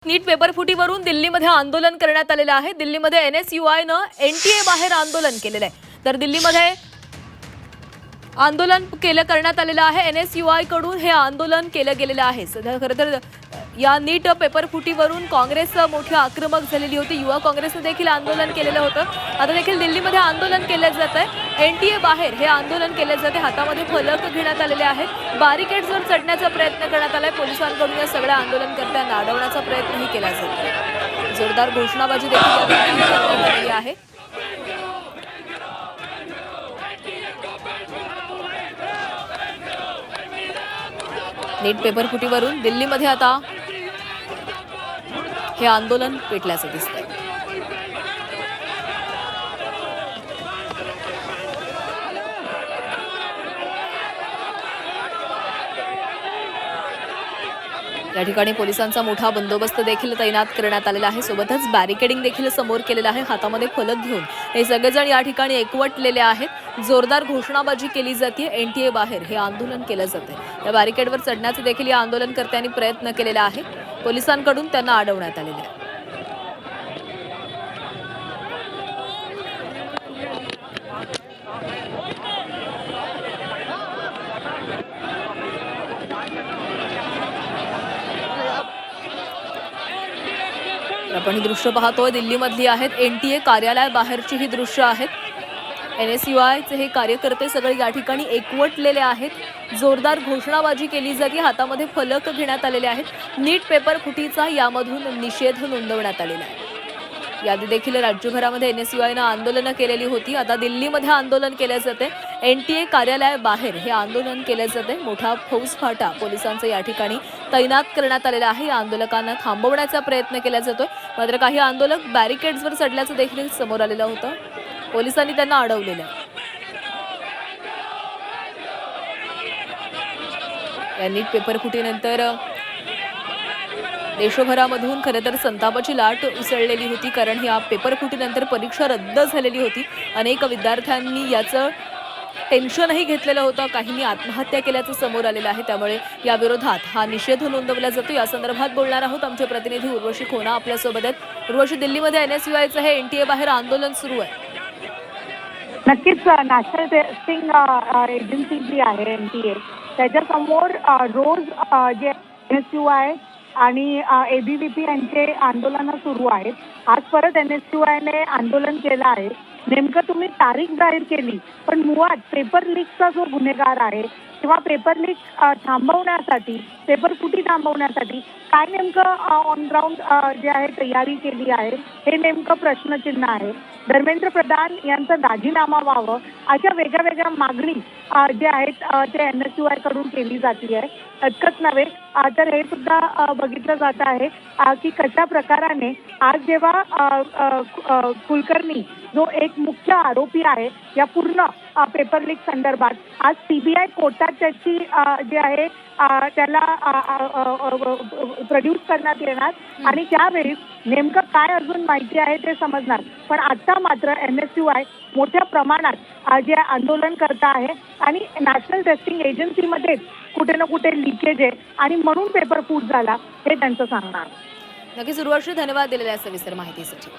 नीट paper फुटीवरून दिल्लीमध्ये आंदोलन करण्यात आलेलं आहे। दिल्लीमध्ये एनएसयूआयनं एनटीए बाहेर आंदोलन केलेलं आहे। तर दिल्लीमध्ये आंदोलन करण्यात आलेलं आहे। एनएसयूआय कडून हे आंदोलन केलं गेलेलं आहे। सध्या खरं तर या नीट पेपर फुटीवरून काँग्रेस मोठी आक्रमक झालेली होती। युवा काँग्रेसने देखील आंदोलन केलेलं होतं। आता देखील दिल्लीमध्ये आंदोलन केलं जात आहे। एनटीए बाहेर हे आंदोलन केले जाते। हातामध्ये फलक घेण्यात आलेले आहेत। बॅरिकेड्सवर चढण्याचा प्रयत्न करण्यात आलाय। पोलिसांकडून या सगळ्या आंदोलनकर्त्यांना अडवण्याचा प्रयत्नही केला जातो। जोरदार घोषणाबाजी देखील करण्यात आलेली आहे। नीट पेपर फुटीवरून दिल्लीमध्ये आता हे आंदोलन पेटल्याचं दिसतंय। या ठिकाणी पोलिसांचा मोठा बंदोबस्त देखील तैनात करण्यात आलेला आहे। सोबतच बॅरिकेडिंग देखील समोर केलेलं आहे। हातामध्ये फलक घेऊन हे सगळेजण या ठिकाणी एकवटलेले आहेत। जोरदार घोषणाबाजी केली जाते। एनटीए बाहेर हे आंदोलन केलं जाते। या बॅरिकेडवर चढण्याचे देखील या आंदोलनकर्त्यांनी प्रयत्न केलेला आहे। पोलिसांकडून त्यांना अडवण्यात आलेले आहे। आपण ही दृश्य पाहतोय दिल्लीमधली आहेत। एनटीए कार्यालयाबाहेरची ही दृश्य आहेत। एनएसयूआयचे हे कार्यकर्ते सगळे या ठिकाणी एकवटलेले आहेत। जोरदार घोषणाबाजी केली जाते। हातामध्ये फलक घेण्यात आलेले आहेत। नीट पेपर फुटीचा यामधून निषेध नोंदवण्यात आलेला आहे। याआधी देखील राज्यभरामध्ये एनएसयूआयनं आंदोलनं केलेली होती। आता दिल्लीमध्ये आंदोलन केले जाते। एनटीए कार्यालयाबाहेर हे आंदोलन केले जाते। मोठा फौजफाटा पोलिसांचा या ठिकाणी तैनात करण्यात आलेला आहे। या आंदोलकांना थांबवण्याचा प्रयत्न केला जातोय। मात्र काही आंदोलक बॅरिकेड्सवर चढल्याचं देखील समोर आलेलं होतं। पोलिसांनी त्यांना अडवलेलं आहे। या नीट पेपर फुटीनंतर देशभरामधून खरं तर संतापाची लाट उसळलेली होती। कारण या पेपर फुटीनंतर परीक्षा रद्द झालेली होती। अनेक विद्यार्थ्यांनी याचं टेन्शनही घेतलेलं होतं। काहींनी आत्महत्या केल्याचं समोर आलेलं आहे। त्यामुळे या विरोधात हा निषेध नोंदवला जातो। या संदर्भात बोलणार आहोत आमचे प्रतिनिधी उर्वशी खोना आपल्यासोबत आहेत। उर्वशी, दिल्लीमध्ये एनएसयूआयचं हे एनटीए बाहेर आंदोलन सुरू आहे। नक्कीच नॅशनल टेस्टिंग एजन्सी जी आहे एनटीए त्याच्यासमोर रोज जे एनएसयूआय आणि एबीव्हीपी यांचे आंदोलन सुरू आहेत। आज परत एनएसयूआयने आंदोलन केलं आहे। नेमकं तुम्ही तारीख जाहीर केली, पण मुळात पेपर लीकचा जो गुन्हेगार आहे किंवा पेपर लीक थांबवण्यासाठी, पेपर फुटी थांबवण्यासाठी काय नेमकं ऑन ग्राउंड जे आहे तयारी केली आहे, हे नेमकं प्रश्नचिन्ह आहे। धर्मेंद्र प्रधान यांचा राजीनामा व्हावं अशा वेगळ्या वेगळ्या मागणी जे आहेत ते एनएसयूआय कडून केली जाते आहे। इतकंच नव्हे तर हे सुद्धा बघितलं जात आहे की कशा प्रकाराने आज जेव्हा कुलकर्णी जो एक मुख्य आरोपी आहे या पूर्ण पेपर लीक संदर्भात, आज सीबीआय कोर्टात त्याची जे आहे त्याला प्रोड्यूस करण्यात येणार आणि त्यावेळी नेमकं काय अजून माहिती आहे ते समजणार। पण आता मात्र एनएसयूआय मोठ्या प्रमाणात जे आंदोलन करत आहे आणि नॅशनल टेस्टिंग एजन्सीमध्ये कुठे ना कुठे लिकेज आहे आणि म्हणून पेपर फूट झाला हे त्यांचं सांगणार। नक्कीच उर्वशी, धन्यवाद दिलेल्या सविस्तर माहितीसाठी।